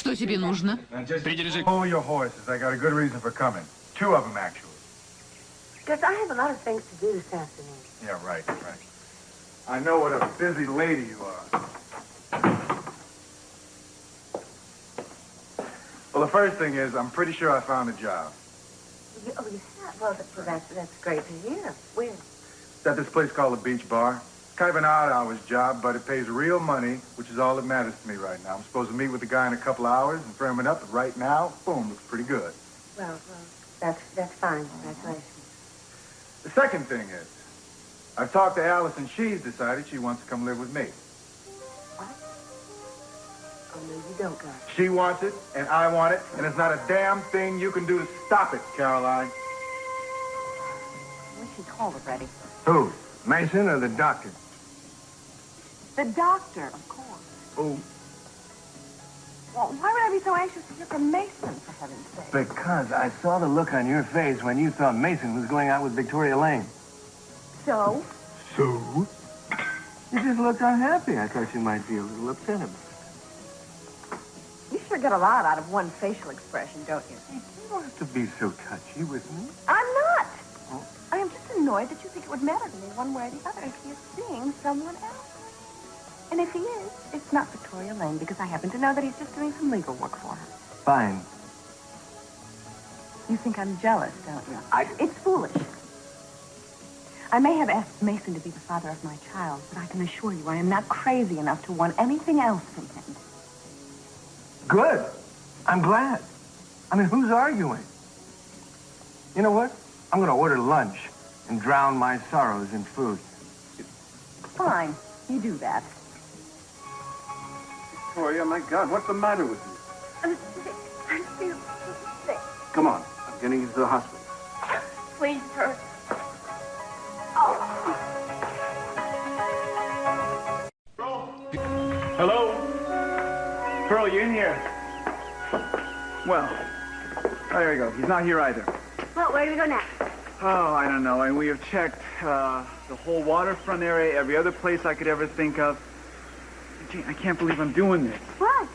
Что тебе нужно? Придержи. Hold your horses. I got a good reason for coming. Two of them, actually. Gus, I have a lot of things to do this afternoon. Yeah, right. I know what a busy lady you are. Well, the first thing is, I'm pretty sure I found a job. You have? Well, that's great to hear. Where? It's at this place called the Beach Bar. Kind of an odd-hours job, but it pays real money, which is all that matters to me right now. I'm supposed to meet with the guy in a couple hours and firm it up, and right now, boom, looks pretty good. Well, that's fine. Congratulations. The second thing is, I've talked to Alice, and she's decided she wants to come live with me. What? Oh, no, you don't, Gus. She wants it, and I want it, and there's not a damn thing you can do to stop it, Caroline. What's she called already? Who? Mason or the doctor? The doctor, of course. Who? Well, why would I be so anxious to hear from Mason, for heaven's sake? Because I saw the look on your face when you thought Mason was going out with Victoria Lane. So? So? You just looked unhappy. I thought you might be a little upset about it. You sure get a lot out of one facial expression, don't you? You don't have to be so touchy with me. I'm not. Oh. I am just annoyed that you think it would matter to me one way or the other if he's seeing someone else. And if he is, it's not Victoria Lane, because I happen to know that he's just doing some legal work for her. Fine. You think I'm jealous, don't you? It's foolish. I may have asked Mason to be the father of my child, but I can assure you I am not crazy enough to want anything else from him. Good. I'm glad. I mean, who's arguing? You know what? I'm going to order lunch and drown my sorrows in food. Fine. You do that. Victoria, my God, what's the matter with you? I'm sick. I feel sick. Come on. I'm getting you to the hospital. Please, hurt. Hello? Pearl, you in here? Well, there you go. He's not here either. Well, where do we go next? Oh, I don't know. And we have checked the whole waterfront area, every other place I could ever think of. I can't believe I'm doing this. What?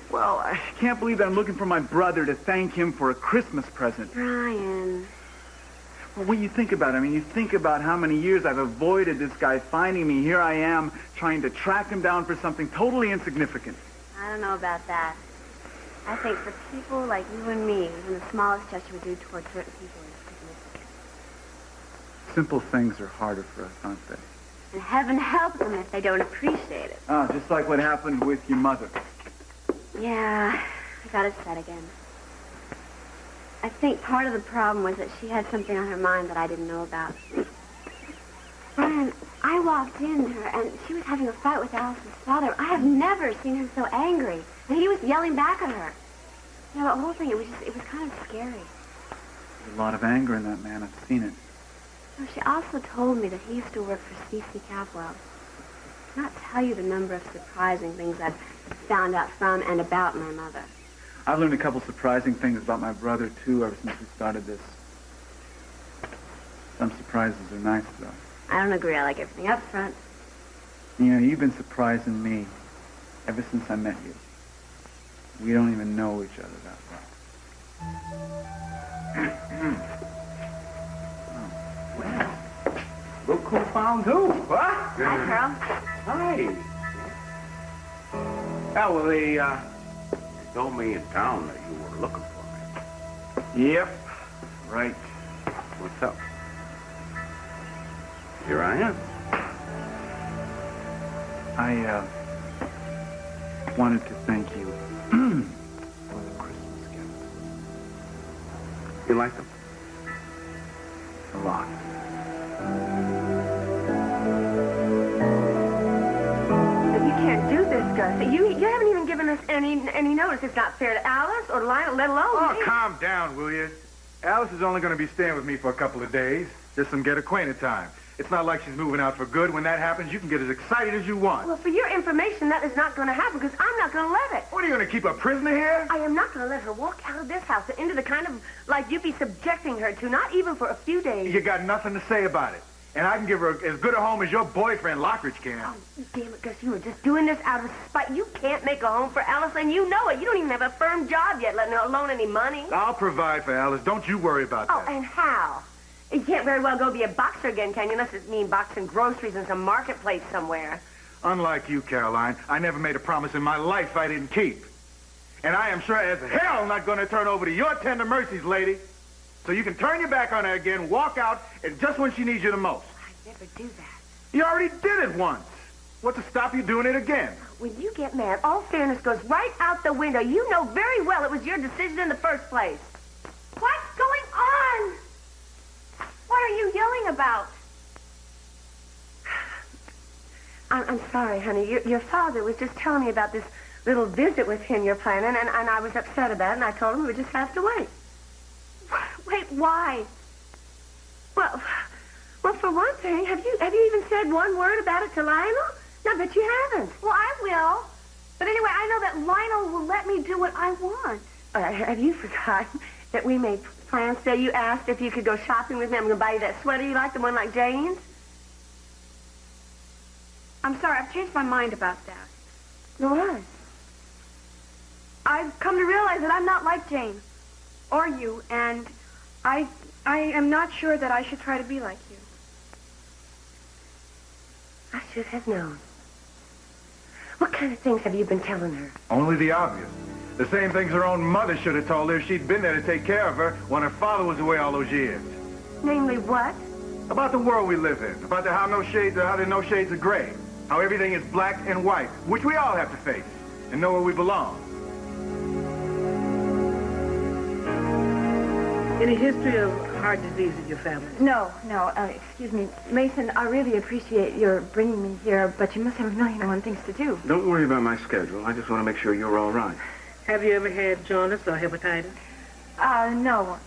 Well, I can't believe that I'm looking for my brother to thank him for a Christmas present. Brian. Well, what do you think about it? I mean, you think about how many years I've avoided this guy finding me. Here I am trying to track him down for something totally insignificant. I don't know about that. I think for people like you and me, even the smallest gesture we do toward certain people is significant. Simple things are harder for us, aren't they? And heaven help them if they don't appreciate it. Ah, just like what happened with your mother. Yeah, I got upset again. I think part of the problem was that she had something on her mind that I didn't know about. Brian, I walked in her and she was having a fight with Alice's father. I have never seen her so angry. And he was yelling back at her. You know, the whole thing, it was kind of scary. There's a lot of anger in that man. I've seen it. So she also told me that he used to work for C.C. Capwell. I cannot tell you the number of surprising things I've found out from and about my mother. I've learned a couple surprising things about my brother, too, ever since we started this. Some surprises are nice, though. I don't agree. I like everything up front. You know, you've been surprising me ever since I met you. We don't even know each other that well. Well, look who found who, huh? Hi, Carl. Hi. Oh, well, they told me in town that you were looking for me. Yep. Right. What's up? Here I am. I wanted to thank you for the Christmas gifts. You like them? A lot. You can't do this, Gus. You haven't even given us any notice. It's not fair to Alice or Lionel, let alone Oh, me. calm down, will you? Alice is only going to be staying with me for a couple of days. Just some get-acquainted time. It's not like she's moving out for good. When that happens, you can get as excited as you want. Well, for your information, that is not going to happen because I'm not going to let it. What, are you going to keep a prisoner here? I am not going to let her walk out of this house and into the kind of life you'd be subjecting her to, not even for a few days. You got nothing to say about it. And I can give her as good a home as your boyfriend, Lockridge, can. Oh, damn it, Gus, you were just doing this out of spite. You can't make a home for Alice, and you know it. You don't even have a firm job yet, let alone any money. I'll provide for Alice. Don't you worry about Oh, that. and how? You can't very well go be a boxer again, can you? Unless it means boxing groceries in some marketplace somewhere. Unlike you, Caroline, I never made a promise in my life I didn't keep. And I am sure as hell not going to turn over to your tender mercies, lady. So you can turn your back on her again, walk out, and just when she needs you the most. I'd never do that. You already did it once. What's to stop you doing it again? When you get mad, all fairness goes right out the window. You know very well it was your decision in the first place. What's going on? What are you yelling about? I'm sorry, honey. Your father was just telling me about this little visit with him you're planning, and I was upset about it, and I told him we would just have to wait. Wait, why? Well, for one thing, have you even said one word about it to Lionel? No, but you haven't. Well, I will. But anyway, I know that Lionel will let me do what I want. Have you forgotten that we made plans today? You asked if you could go shopping with me. I'm going to buy you that sweater you like, the one like Jane's. I'm sorry, I've changed my mind about that. What? I've come to realize that I'm not like Jane. Or you, and I am not sure that I should try to be like you. I should have known. What kind of things have you been telling her? Only the obvious. The same things her own mother should have told her if she'd been there to take care of her when her father was away all those years. Namely what? About the world we live in. About how there are no shades of gray. How everything is black and white, which we all have to face and know where we belong. Any history of heart disease in your family? No. Excuse me. Mason, I really appreciate your bringing me here, but you must have a million and one things to do. Don't worry about my schedule. I just want to make sure you're all right. Have you ever had jaundice or hepatitis? No.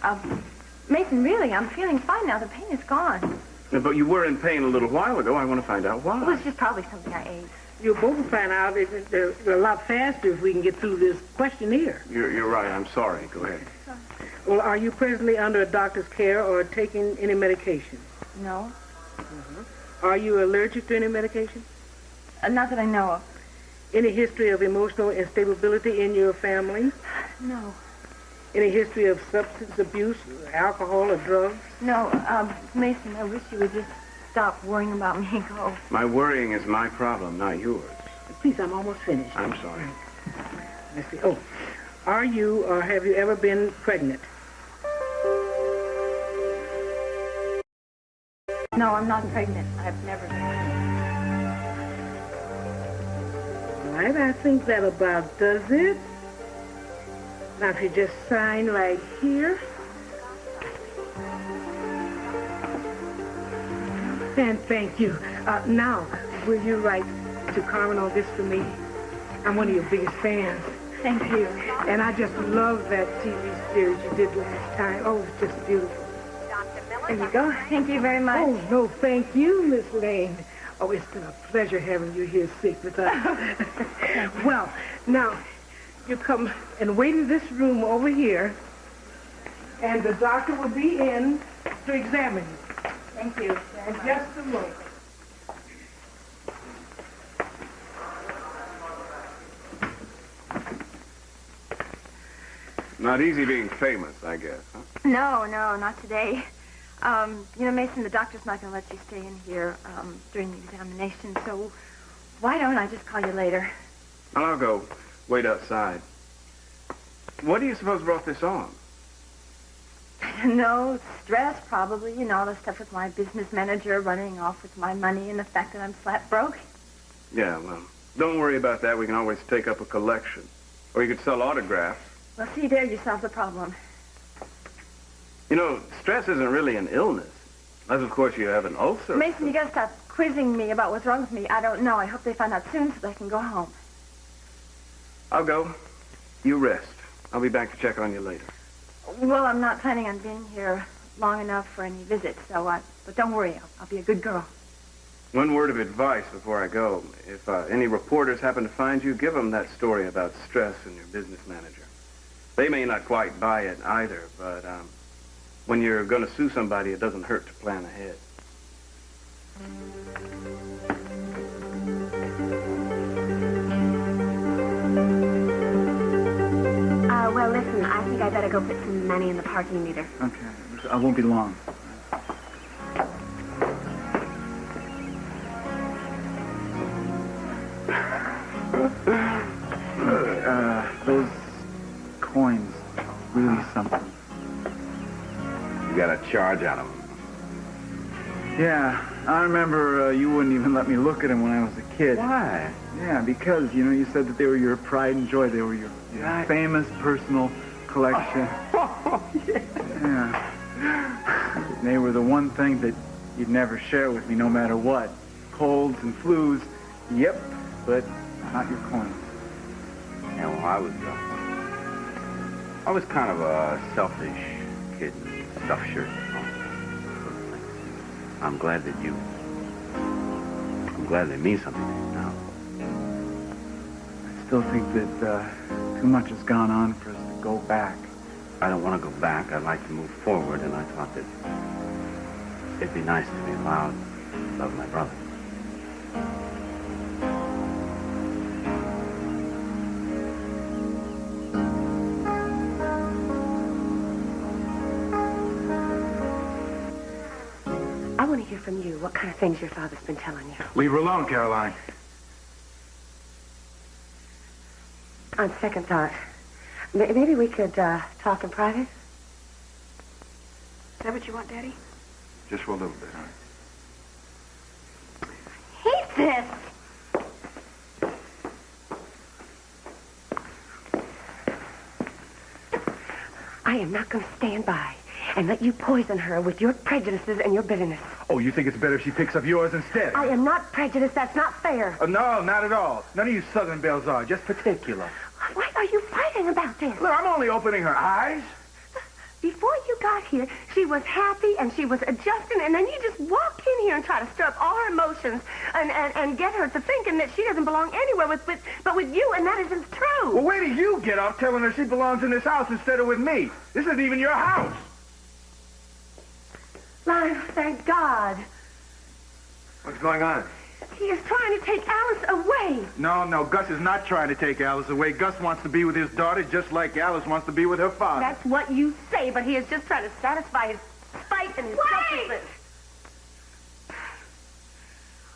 Mason, really, I'm feeling fine now. The pain is gone. But you were in pain a little while ago. I want to find out why. Well, it's just probably something I ate. You'll both find out they're a lot faster if we can get through this questionnaire. You're right. I'm sorry. Go ahead. Well, are you presently under a doctor's care or taking any medication? No. Are you allergic to any medication? Not that I know of. Any history of emotional instability in your family? No. Any history of substance abuse, alcohol, or drugs? No, Mason, I wish you would just stop worrying about me and go. My worrying is my problem, not yours. Please, I'm almost finished. I'm sorry. Let's see. Oh, are you or have you ever been pregnant? No, I'm not pregnant. I've never been pregnant. All right, I think that about does it. Now, if you just sign right here. And thank you. Now, will you write to Carmen on this for me? I'm one of your biggest fans. Thank you. And I just love that TV series you did last time. Oh, it's just beautiful. There you go. Thank you very much. Oh, no, thank you, Miss Lane. Oh, it's been a pleasure having you here sick with us. Well, now, you come and wait in this room over here, and the doctor will be in to examine you. Thank you. In just a moment. Not easy being famous, I guess, huh? No, not today. Mason, the doctor's not going to let you stay in here during the examination, so why don't I just call you later? I'll go wait outside. What do you suppose brought this on? No, stress, probably. All the stuff with my business manager running off with my money and the fact that I'm flat broke. Yeah, well, don't worry about that. We can always take up a collection. Or you could sell autographs. Well, see, there you solve the problem. Stress isn't really an illness. Unless, of course, you have an ulcer. Mason, you got to stop quizzing me about what's wrong with me. I don't know. I hope they find out soon so they can go home. I'll go. You rest. I'll be back to check on you later. Well, I'm not planning on being here long enough for any visits, but don't worry. I'll be a good girl. One word of advice before I go. If any reporters happen to find you, give them that story about stress and your business manager. They may not quite buy it either, but when you're going to sue somebody, it doesn't hurt to plan ahead. Well, listen, I think I better go put some money in the parking meter. Okay. I won't be long. Those coins, really something. You got a charge out of them. Yeah, I remember you wouldn't even let me look at them when I was a kid. Why? Yeah, because, you said that they were your pride and joy. They were your famous personal collection. Yeah. They were the one thing that you'd never share with me, no matter what. Colds and flus, yep, but not your coins. Yeah, well, I was kind of a selfish kid, stuffed shirt. I'm glad they mean something to you now. I still think that too much has gone on for us to go back. I don't want to go back. I'd like to move forward, and I thought that it'd be nice to be allowed to love my brother. I want to hear from you what kind of things your father's been telling you. Leave her alone, Caroline. On second thought, maybe we could talk in private. Is that what you want, Daddy? Just for a little bit, huh? Hate this! I am not going to stand by and let you poison her with your prejudices and your bitterness. Oh, you think it's better if she picks up yours instead? I am not prejudiced. That's not fair. No, not at all. None of you Southern Belles are, just particular. Why are you fighting about this? Look, I'm only opening her eyes. Before you got here, she was happy and she was adjusting, and then you just walk in here and try to stir up all her emotions and get her to thinking that she doesn't belong anywhere but with you, and that isn't true. Well, where do you get off telling her she belongs in this house instead of with me? This isn't even your house. Lionel, thank God. What's going on? He is trying to take Alice away. No, Gus is not trying to take Alice away. Gus wants to be with his daughter just like Alice wants to be with her father. That's what you say, but he is just trying to satisfy his spite and his selfishness.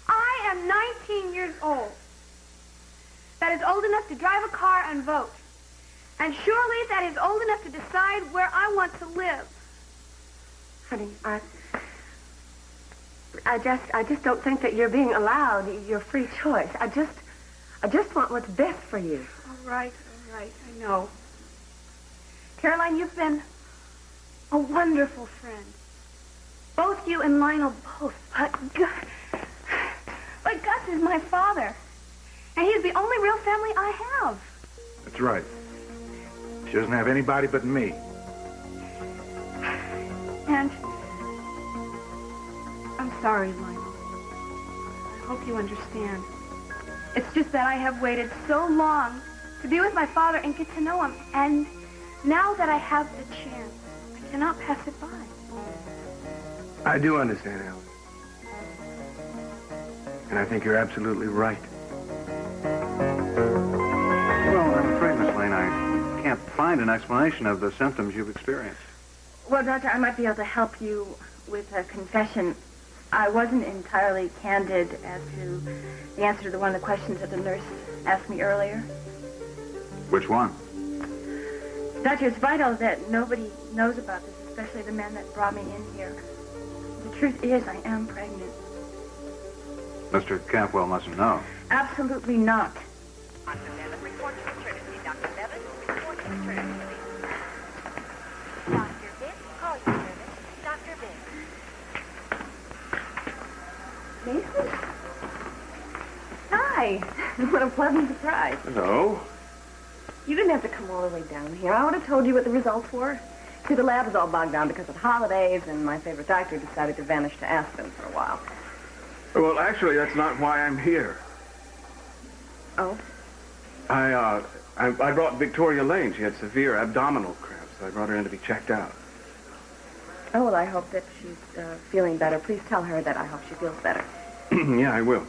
I am 19 years old. That is old enough to drive a car and vote. And surely that is old enough to decide where I want to live. Honey, I just don't think that you're being allowed your free choice. I just want what's best for you. All right, I know. Caroline, you've been a wonderful friend. Both you and Lionel both. But Gus is my father. And he's the only real family I have. That's right. She doesn't have anybody but me. And I'm sorry, Lionel. I hope you understand. It's just that I have waited so long to be with my father and get to know him. And now that I have the chance, I cannot pass it by. I do understand, Alice. And I think you're absolutely right. Well, I'm afraid, Miss Lane, I can't find an explanation of the symptoms you've experienced. Well, Doctor, I might be able to help you with a confession. I wasn't entirely candid as to the answer to one of the questions that the nurse asked me earlier. Which one? Doctor, it's vital that nobody knows about this, especially the man that brought me in here. The truth is, I am pregnant. Mr. Campwell mustn't know. Absolutely not. Dr. Bevan, report to maternity. Dr. Bevan, report to maternity. Dr. Vick, call your service. Dr. Vick. Mason? Hi. What a pleasant surprise. Hello. You didn't have to come all the way down here. I would have told you what the results were. See, the lab was all bogged down because of the holidays, and my favorite doctor decided to vanish to Aspen for a while. Well, actually, that's not why I'm here. Oh? I brought Victoria Lane. She had severe abdominal cramps. I brought her in to be checked out. Oh, well, I hope that she's feeling better. Please tell her that I hope she feels better. Yeah, I will.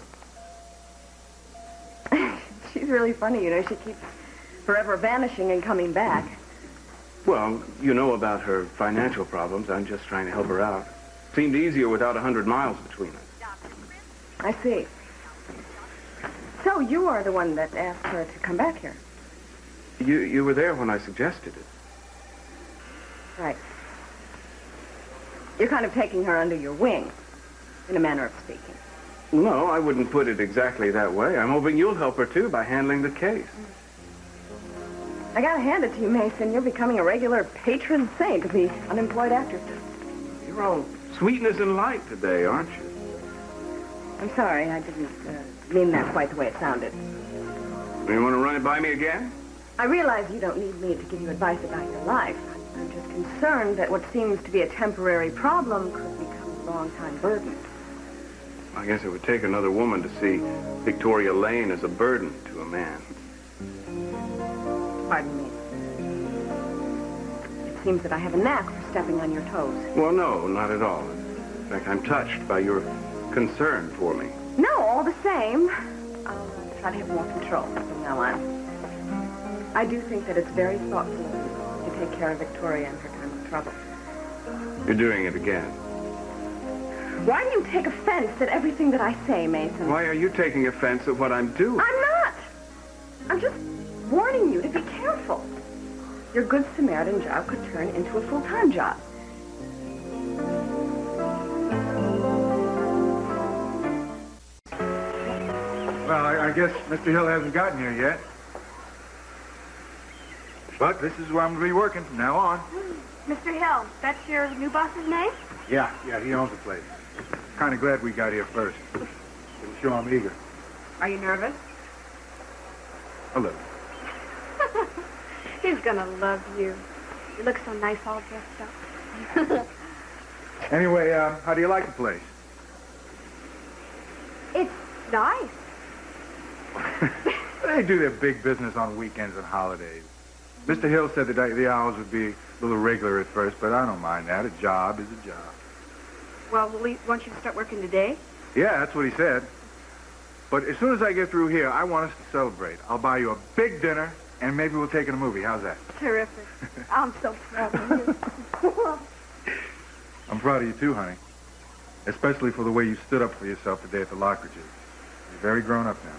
She's really funny, you know. She keeps forever vanishing and coming back. Well, you know about her financial problems. I'm just trying to help her out. Seemed easier without 100 miles between us. I see. So you are the one that asked her to come back here? You were there when I suggested it. Right. You're kind of taking her under your wing, in a manner of speaking. No, I wouldn't put it exactly that way. I'm hoping you'll help her, too, by handling the case. I gotta hand it to you, Mason. You're becoming a regular patron saint of the unemployed actors. You're all sweetness and light today, aren't you? I'm sorry, I didn't mean that quite the way it sounded. You want to run it by me again? I realize you don't need me to give you advice about your life. I'm just concerned that what seems to be a temporary problem could become a long-time burden. I guess it would take another woman to see Victoria Lane as a burden to a man. Pardon me. It seems that I have a knack for stepping on your toes. Well, no, not at all. In fact, I'm touched by your concern for me. No, all the same. I'll try to have more control from now on. I do think that it's very thoughtful of you to take care of Victoria in her time of trouble. You're doing it again. Why do you take offense at everything that I say, Mason? Why are you taking offense at what I'm doing? I'm not. I'm just warning you to be careful. Your Good Samaritan job could turn into a full-time job. Well, I guess Mr. Hill hasn't gotten here yet. But this is where I'm going to be working from now on. Mr. Hill, that's your new boss's name? Yeah, he owns the place. Kind of glad we got here first. It'll show I'm eager. Are you nervous? A little. He's gonna love you. You look so nice all dressed up. Anyway, how do you like the place? It's nice. They do their big business on weekends and holidays. Mr. Hill said that the hours would be a little irregular at first, but I don't mind that. A job is a job. Well, want you to start working today? Yeah, that's what he said. But as soon as I get through here, I want us to celebrate. I'll buy you a big dinner, and maybe we'll take in a movie. How's that? Terrific. I'm so proud of you. I'm proud of you, too, honey. Especially for the way you stood up for yourself today at the Lockridges. You're very grown up now.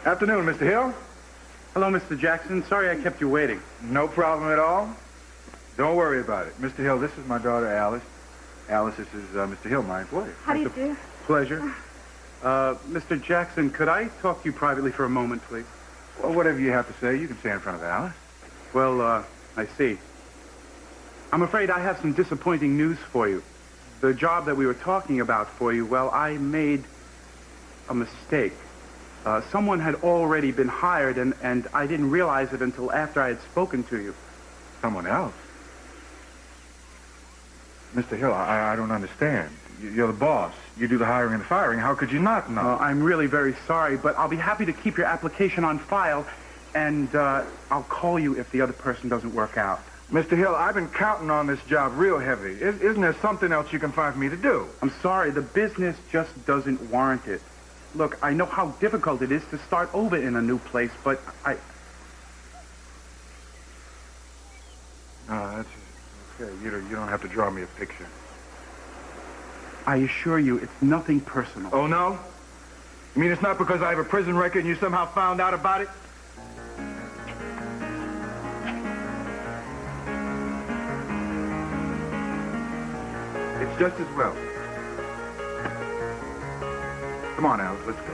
Afternoon, Mr. Hill. Hello, Mr. Jackson. Sorry I kept you waiting. No problem at all. Don't worry about it. Mr. Hill, this is my daughter, Alice. Alice, this is Mr. Hill, my employer. How do you do? Pleasure. Mr. Jackson, could I talk to you privately for a moment, please? Well, whatever you have to say, you can say in front of Alice. Well, I see. I'm afraid I have some disappointing news for you. The job that we were talking about for you, well, I made a mistake. Someone had already been hired, and I didn't realize it until after I had spoken to you. Someone else? Mr. Hill, I don't understand. You're the boss. You do the hiring and the firing. How could you not know? I'm really very sorry, but I'll be happy to keep your application on file, and I'll call you if the other person doesn't work out. Mr. Hill, I've been counting on this job real heavy. Isn't there something else you can find for me to do? I'm sorry. The business just doesn't warrant it. Look, I know how difficult it is to start over in a new place, but No, that's okay. You don't have to draw me a picture. I assure you, it's nothing personal. Oh, no? You mean it's not because I have a prison record and you somehow found out about it? It's just as well. Come on, Alice, let's go.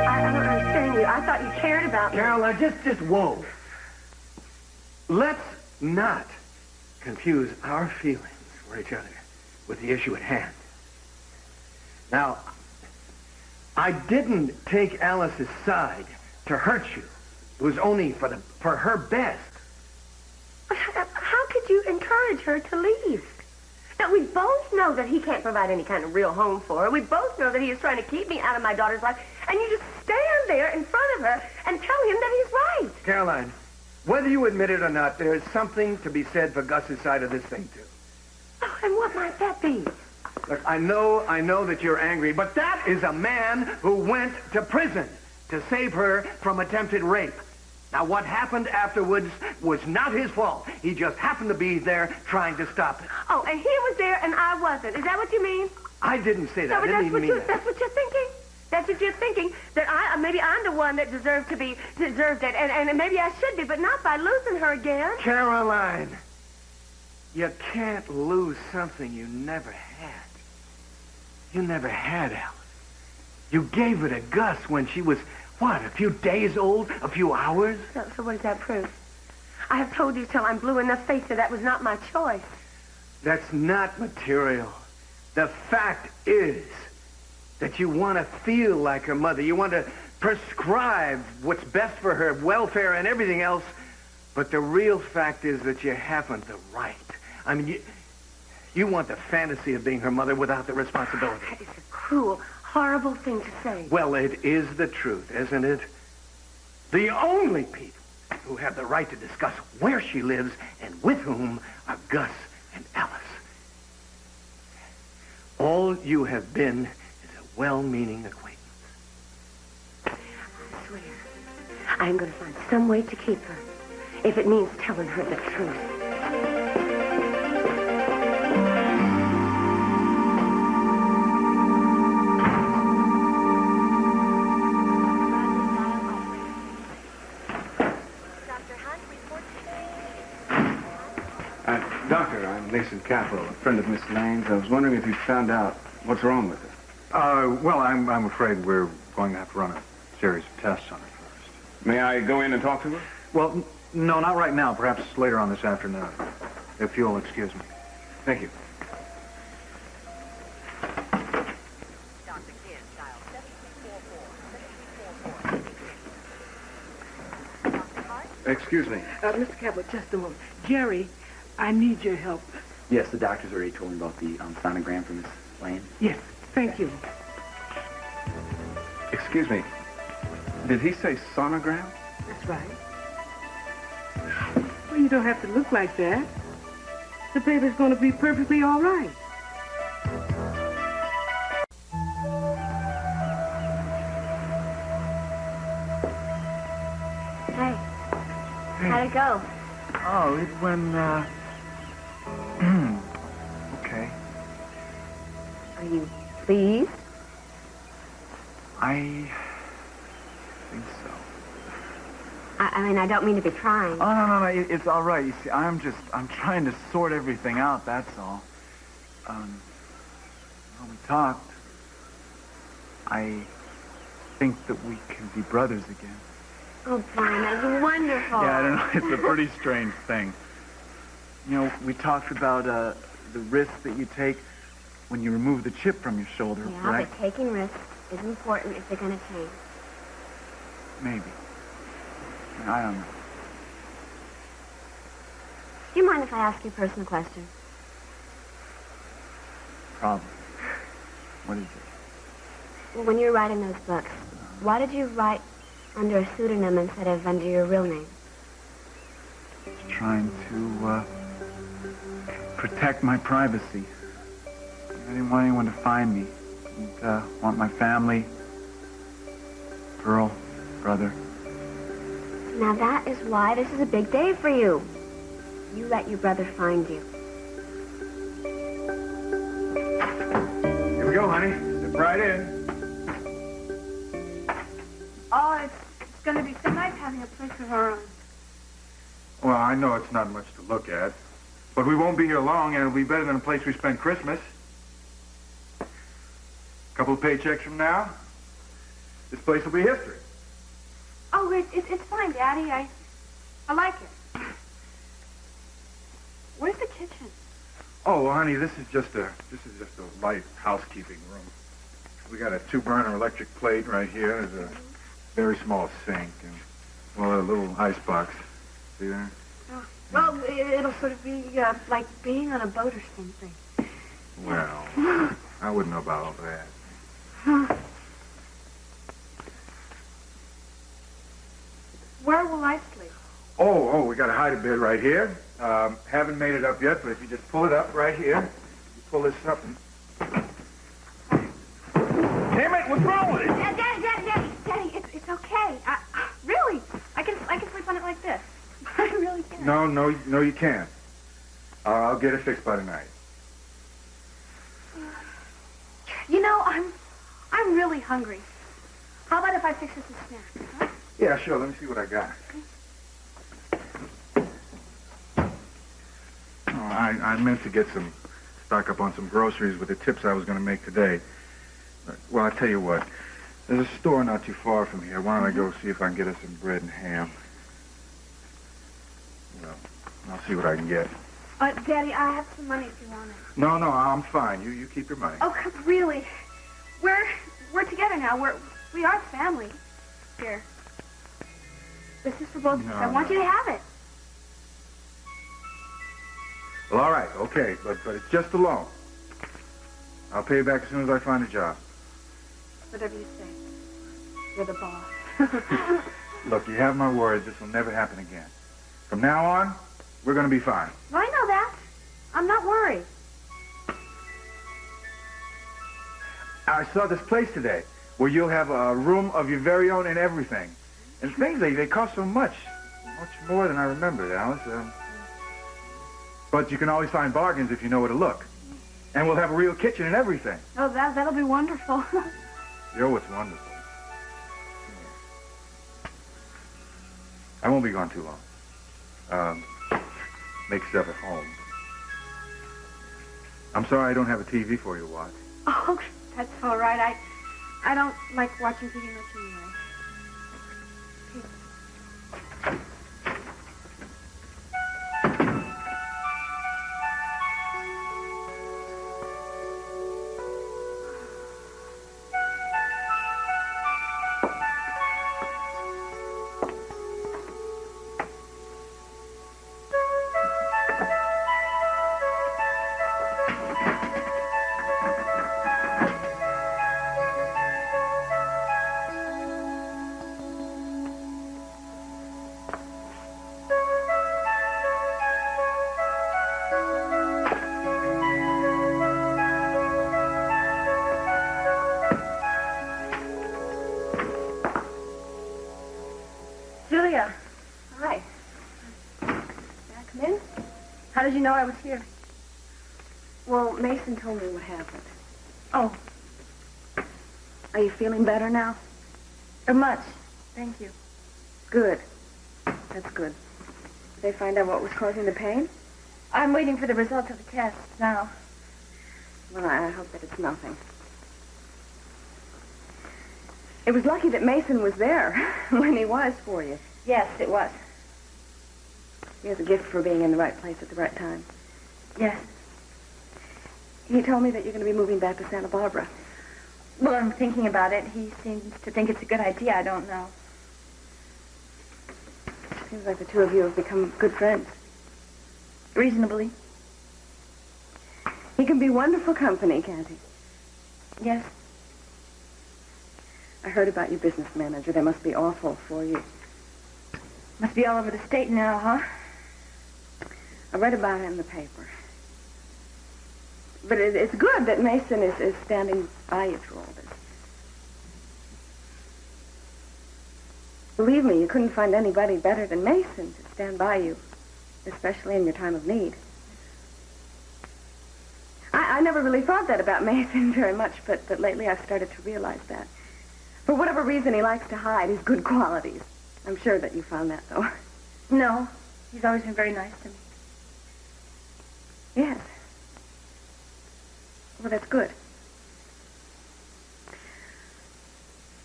I don't understand you. I thought you cared about me. Caroline, just whoa. Let's not confuse our feelings for each other with the issue at hand. Now, I didn't take Alice's side to hurt you. It was only for her best. How could you encourage her to leave? That we both know that he can't provide any kind of real home for her. We both know that he is trying to keep me out of my daughter's life. And you just stand there in front of her and tell him that he's right. Caroline, whether you admit it or not, there's something to be said for Gus's side of this thing, too. Oh, and what might that be? Look, I know that you're angry, but that is a man who went to prison to save her from attempted rape. Now, what happened afterwards was not his fault. He just happened to be there trying to stop it. Oh, and he was there and I wasn't. Is that what you mean? I didn't say that. No, but I didn't even mean that. That's what you're thinking? That's what you're thinking? That maybe I'm the one that deserved it, and maybe I should be, but not by losing her again. Caroline, you can't lose something you never had. You never had, Alice. You gave her to Gus when she was, what, a few days old? A few hours? So what does that prove? I have told you till I'm blue in the face that that was not my choice. That's not material. The fact is that you want to feel like her mother. You want to prescribe what's best for her welfare and everything else. But the real fact is that you haven't the right. I mean, you want the fantasy of being her mother without the responsibility. That is a cruel, horrible thing to say. Well, it is the truth, isn't it? The only people who have the right to discuss where she lives and with whom are Gus and Alice. All you have been is a well-meaning acquaintance. I swear, I'm going to find some way to keep her, if it means telling her the truth. Doctor, I'm Mason Capel, a friend of Miss Lane's. I was wondering if you found out what's wrong with her. Well, I'm afraid we're going to have to run a series of tests on her first. May I go in and talk to her? Well, no, not right now. Perhaps later on this afternoon, if you'll excuse me. Thank you. Dr. Kidd, dial 7344. 7344. Dr. Hart? Excuse me. Mr. Cabot, just a moment. Jerry, I need your help. Yes, the doctor's already told me about the sonogram from Miss Lane. Yes, thank you. Excuse me. Did he say sonogram? That's right. Well, you don't have to look like that. The baby's going to be perfectly all right. Hey, how'd it go? Oh, it went, okay. Are you pleased? I think so. I mean, I don't mean to be trying. Oh, no, it's all right. You see, I'm trying to sort everything out, that's all. When we talked, I think that we can be brothers again. Oh, Brian, that's wonderful. Yeah, I don't know. It's a pretty strange thing. You know, we talked about the risk that you take when you remove the chip from your shoulder, Yeah, right? but taking risks is important if they're going to change. Maybe. I don't know. Do you mind if I ask you a personal question? Probably. What is it? Well, when you were writing those books, why did you write under a pseudonym instead of under your real name? Just trying to protect my privacy. I didn't want anyone to find me. I didn't want my family, girl, brother. Now that is why this is a big day for you. You let your brother find you. Here we go, honey. Step right in. Oh, it's going to be so nice having a place of our own. Well, I know it's not much to look at, but we won't be here long, and it'll be better than the place we spent Christmas. A couple of paychecks from now, this place will be history. Oh, it's fine, Daddy. I like it. Where's the kitchen? Oh, well, honey, this is just a light housekeeping room. We got a 2-burner electric plate right here. There's a very small sink and, well, a little ice box. See there? Oh, well, it'll sort of be like being on a boat or something. Well, I wouldn't know about all that. Where will I sleep? Oh, we got a hide a bed right here. Haven't made it up yet, but if you just pull it up right here, you pull this up and... Damn it, what's wrong with it? Daddy, it's okay. Really, I can sleep on it like this. I really can. No, you can't. I'll get it fixed by tonight. You know, I'm really hungry. How about if I fix us a snack? Huh? Yeah, sure. Let me see what I got. Oh, I meant to get stock up on some groceries with the tips I was going to make today. Well, I'll tell you what. There's a store not too far from here. Why don't I go see if I can get us some bread and ham? Well, I'll see what I can get. Daddy, I have some money if you want it. No, I'm fine. You keep your money. Oh, really? We're together now. We are family. Here. This is for both of us. I want you to have it. Well, all right, okay, but it's just a loan. I'll pay you back as soon as I find a job. Whatever you say. You're the boss. Look, you have my word. This will never happen again. From now on, we're going to be fine. Well, I know that. I'm not worried. I saw this place today where you'll have a room of your very own and everything. And things, they cost so much. Much more than I remembered, Alice. But you can always find bargains if you know where to look. And we'll have a real kitchen and everything. Oh, that'll be wonderful. You're what's wonderful. I won't be gone too long. Make stuff at home. I'm sorry I don't have a TV for you to watch. Oh, that's all right. I don't like watching TV much anyway. Julia. Hi. May I come in? How did you know I was here? Well, Mason told me what happened. Oh. Are you feeling better now? Much. Thank you. Good. That's good. Did they find out what was causing the pain? I'm waiting for the results of the test now. Well, I hope that it's nothing. It was lucky that Mason was there when he was for you. Yes, it was. He has a gift for being in the right place at the right time. Yes. He told me that you're going to be moving back to Santa Barbara. Well, I'm thinking about it. He seems to think it's a good idea. I don't know. Seems like the two of you have become good friends. Reasonably. He can be wonderful company, can't he? Yes. I heard about your business manager. They must be awful for you. Must be all over the state now, huh? I read about it in the paper. But it's good that Mason is standing by you through all this. Believe me, you couldn't find anybody better than Mason to stand by you, especially in your time of need. I never really thought that about Mason very much, but lately I've started to realize that. For whatever reason, he likes to hide his good qualities. I'm sure that you found that, though. No. He's always been very nice to me. Yes. Well, that's good.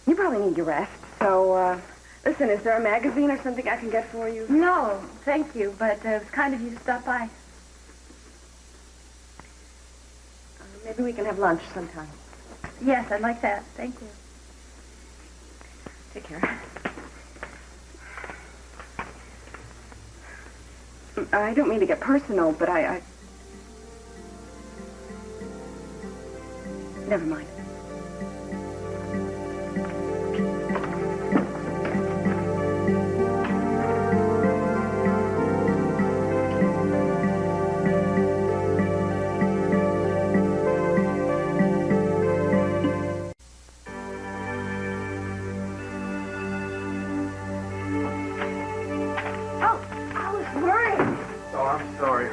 You probably need your rest, so, listen, is there a magazine or something I can get for you? No, thank you, but it was kind of you to stop by. Maybe we can have lunch sometime. Yes, I'd like that. Thank you. Take care. I don't mean to get personal, but Never mind.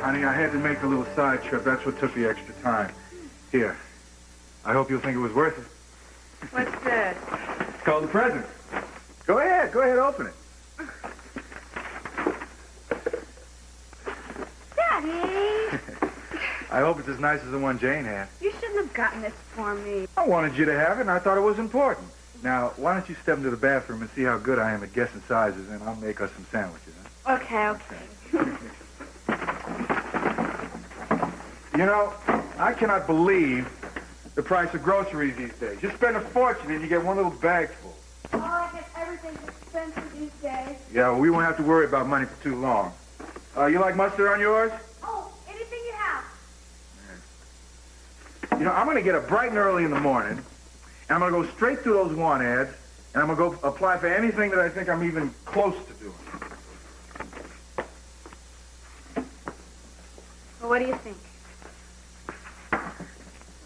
Honey, I had to make a little side trip. That's what took the extra time. Here. I hope you'll think it was worth it. What's this? It's called the present. Go ahead, open it. Daddy! I hope it's as nice as the one Jane had. You shouldn't have gotten this for me. I wanted you to have it, and I thought it was important. Now, why don't you step into the bathroom and see how good I am at guessing sizes, and I'll make us some sandwiches, huh? Okay. You know, I cannot believe the price of groceries these days. You spend a fortune and you get one little bag full. Oh, I guess everything's expensive these days. Yeah, well, we won't have to worry about money for too long. You like mustard on yours? Oh, anything you have. You know, I'm going to get up bright and early in the morning, and I'm going to go straight through those want ads, and I'm going to go apply for anything that I think I'm even close to doing. Well, what do you think?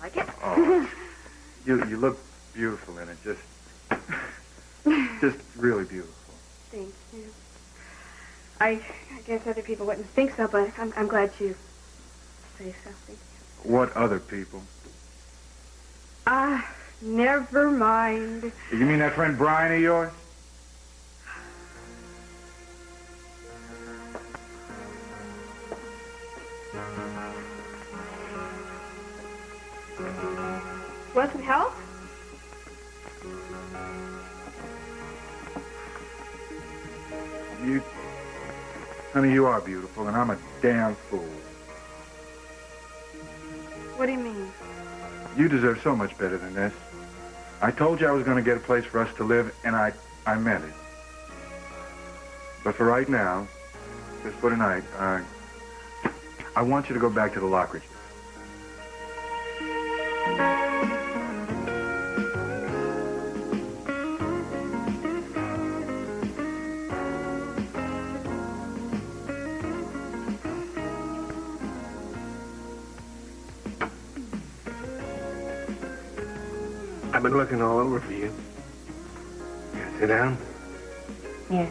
Like it? Oh, you look beautiful in it. Just really beautiful. Thank you. I guess other people wouldn't think so, but I'm glad you say so. Thank you. What other people? Never mind. You mean that friend Brian of yours? Want some help? Honey, you are beautiful, and I'm a damn fool. What do you mean? You deserve so much better than this. I told you I was going to get a place for us to live, and I meant it. But for right now, just for tonight, I want you to go back to the Lockridges. I've been looking all over for you. Can I sit down? Yes.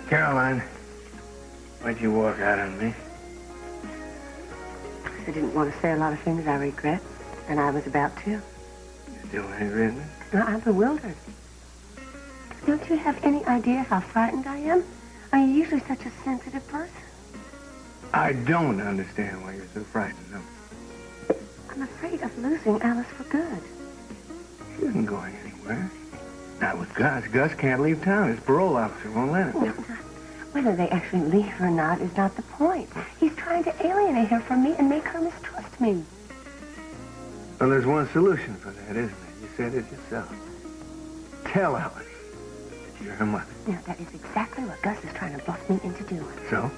Caroline, why'd you walk out on me? I didn't want to say a lot of things I regret, and I was about to. You still ain't written? No, I'm bewildered. Don't you have any idea how frightened I am? Are you usually such a sensitive person? I don't understand why you're so frightened, no. I'm afraid of losing Alice for good. She isn't going anywhere. Not with Gus. Gus can't leave town. His parole officer won't let him. No, whether they actually leave or not is not the point. He's trying to alienate her from me and make her mistrust me. Well, there's one solution for that, isn't there? You said it yourself. Tell Alice that you're her mother. Yeah, that is exactly what Gus is trying to bluff me into doing. So?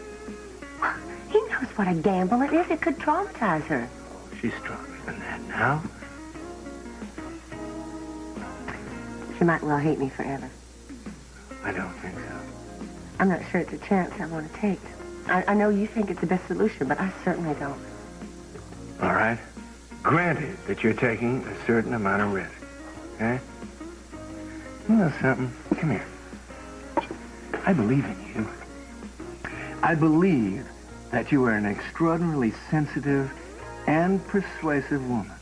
He knows what a gamble it is. It could traumatize her. Oh, she's stronger than that now. She might well hate me forever. I don't think so. I'm not sure it's a chance I want to take. I know you think it's the best solution, but I certainly don't. All right. Granted that you're taking a certain amount of risk. Okay? You know something? Come here. I believe in you. I believe that you are an extraordinarily sensitive and persuasive woman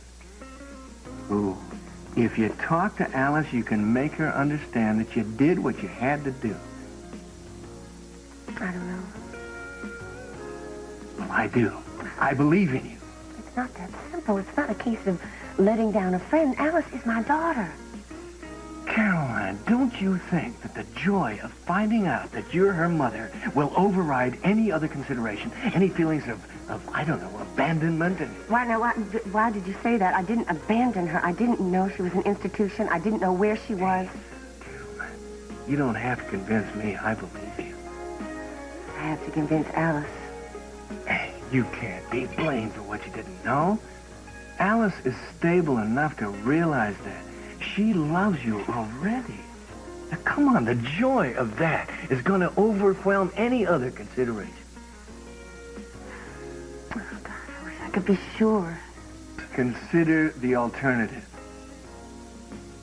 who, if you talk to Alice, you can make her understand that you did what you had to do. I don't know. Well, I do. I believe in you. It's not that simple. It's not a case of letting down a friend. Alice is my daughter. Caroline, don't you think that the joy of finding out that you're her mother will override any other consideration, any feelings of I don't know, abandonment and... Why did you say that? I didn't abandon her. I didn't know she was an institution. I didn't know where she was. Caroline, you don't have to convince me. I believe you. I have to convince Alice. Hey, You can't be blamed for what you didn't know. Alice is stable enough to realize that. She loves you already. Now, come on, the joy of that is going to overwhelm any other consideration. Oh, God, I wish I could be sure. Consider the alternative.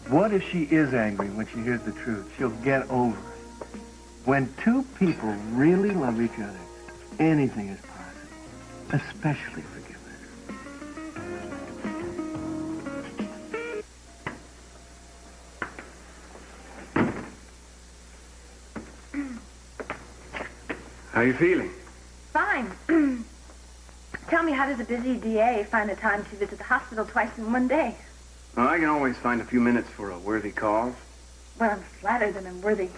What if she is angry when she hears the truth? She'll get over it. When two people really love each other, anything is possible, especially forgiveness. How you feeling? Fine. Tell me, how does a busy DA find the time to visit the hospital twice in one day? Well, I can always find a few minutes for a worthy cause. Well, I'm flattered that I'm worthy.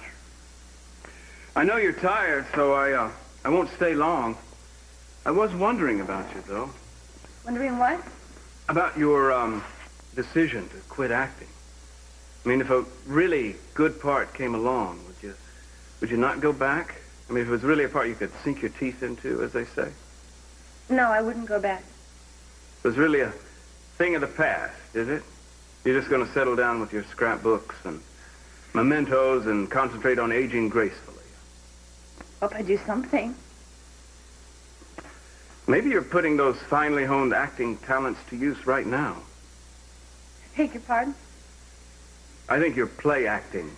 I know you're tired, so I won't stay long. I was wondering about you, though. Wondering what? About your, decision to quit acting. I mean, if a really good part came along, would you not go back? I mean, if it was really a part you could sink your teeth into, as they say. No, I wouldn't go back. It was really a thing of the past, is it? You're just going to settle down with your scrapbooks and mementos and concentrate on aging gracefully. Hope I do something. Maybe you're putting those finely honed acting talents to use right now. Beg your pardon? I think you're play acting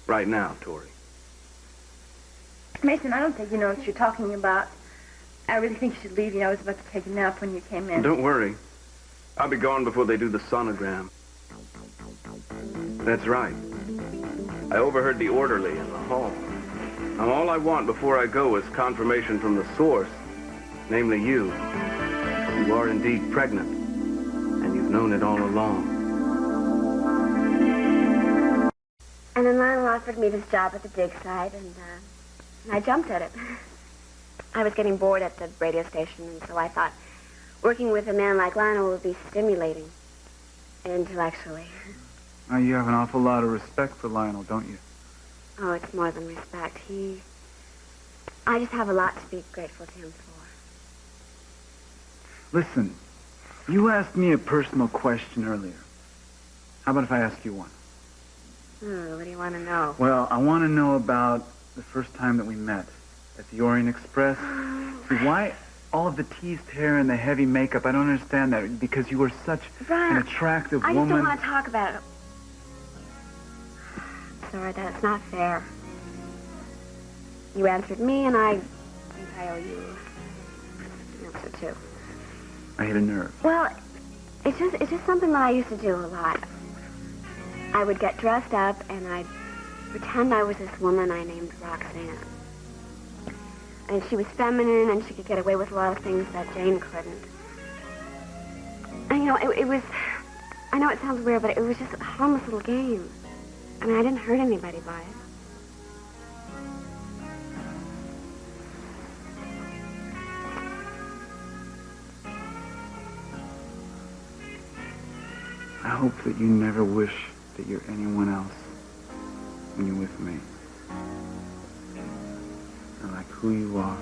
right now, Tori. Mason, I don't think you know what you're talking about. I really think you should leave. You know, I was about to take a nap when you came in. Don't worry. I'll be gone before they do the sonogram. That's right. I overheard the orderly in the hall. Now, all I want before I go is confirmation from the source, namely you. You are indeed pregnant, and you've known it all along. And then Lionel offered me this job at the dig site, and I jumped at it. I was getting bored at the radio station, and so I thought working with a man like Lionel would be stimulating, intellectually. Now, you have an awful lot of respect for Lionel, don't you? Oh, it's more than respect. I just have a lot to be grateful to him for. Listen, you asked me a personal question earlier. How about if I ask you one? What do you want to know? Well, I want to know about the first time that we met at the Orient Express. See, why all of the teased hair and the heavy makeup? I don't understand that, because you were such Brian, an attractive I woman. just don't want to talk about it. Sorry, that's not fair. You answered me, and I think I owe you an answer, too. I hit a nerve. Well, it's just something that I used to do a lot. I would get dressed up, and I'd pretend I was this woman I named Roxanne. And she was feminine, and she could get away with a lot of things that Jane couldn't. And, you know, it was... I know it sounds weird, but it was just a harmless little game. I mean, I didn't hurt anybody by it. I hope that you never wish that you're anyone else when you're with me. I like who you are.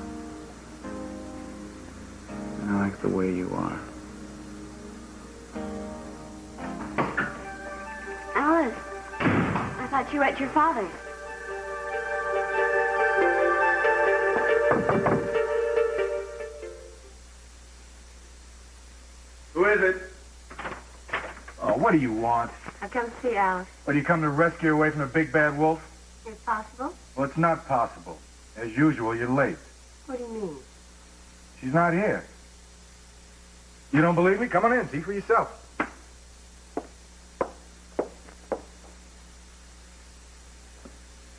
And I like the way you are. Alice, I thought you were at your father's. Who is it? Oh, what do you want? I've come to see Alice. What, do you come to rescue her away from the big bad wolf? It's possible. Well, it's not possible. As usual, you're late. What do you mean? She's not here. You don't believe me? Come on in, see for yourself.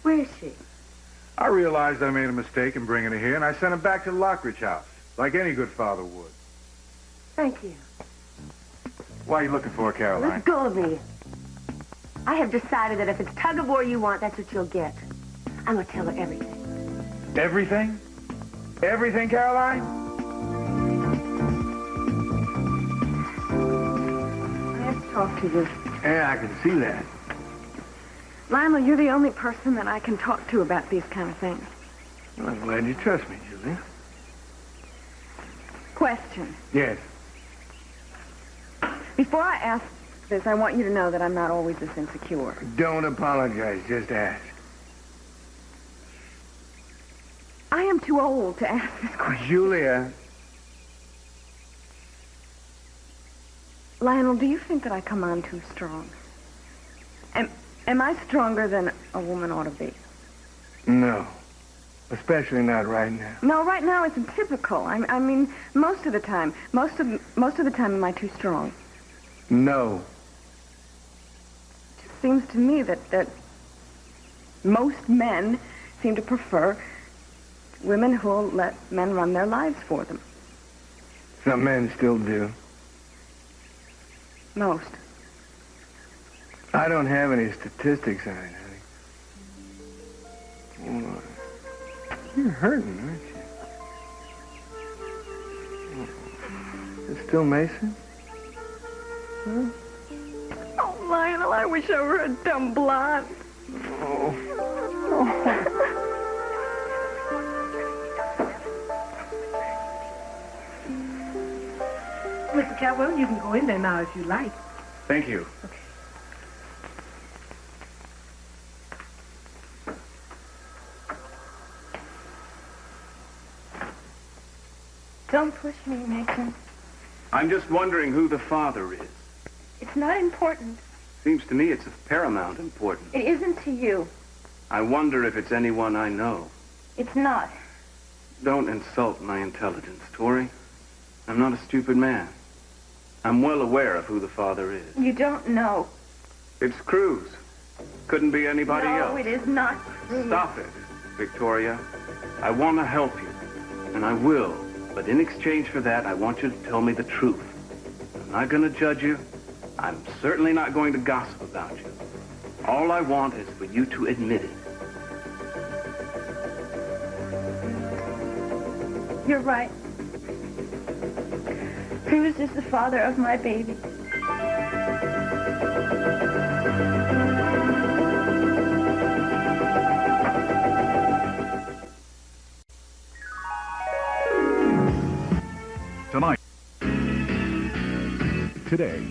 Where is she? I realized I made a mistake in bringing her here, and I sent her back to the Lockridge house, like any good father would. Thank you. Why are you looking for her, Caroline? Let go of me. I have decided that if it's tug of war you want, that's what you'll get. I'm going to tell her everything. Everything? Everything, Caroline? I have to talk to you. Yeah, I can see that. Lionel, you're the only person that I can talk to about these kind of things. Well, I'm glad you trust me, Julia. Question. Yes. Before I ask this, I want you to know that I'm not always this insecure. Don't apologize. Just ask. I am too old to ask this question. Julia. Lionel, do you think that I come on too strong? Am I stronger than a woman ought to be? No. Especially not right now. No, right now isn't typical. I mean, most of the time. Most of the time, am I too strong? No. It just seems to me that most men seem to prefer women who'll let men run their lives for them. Some men still do. Most. I don't have any statistics on it, honey. Oh, you're hurting, aren't you? Is it still Mason? Huh? Oh, Lionel, I wish I were a dumb blonde. Oh. Mr. Catwell, you can go in there now if you like. Thank you. Okay. Don't push me, Mason. I'm just wondering who the father is. It's not important. Seems to me it's of paramount importance. It isn't to you. I wonder if it's anyone I know. It's not. Don't insult my intelligence, Tori. I'm not a stupid man. I'm well aware of who the father is. You don't know. It's Cruz. Couldn't be anybody else. No, it is not Cruz. Stop it, Victoria. I want to help you, and I will. But in exchange for that, I want you to tell me the truth. I'm not going to judge you. I'm certainly not going to gossip about you. All I want is for you to admit it. You're right. Cruz is the father of my baby. Tonight. Today.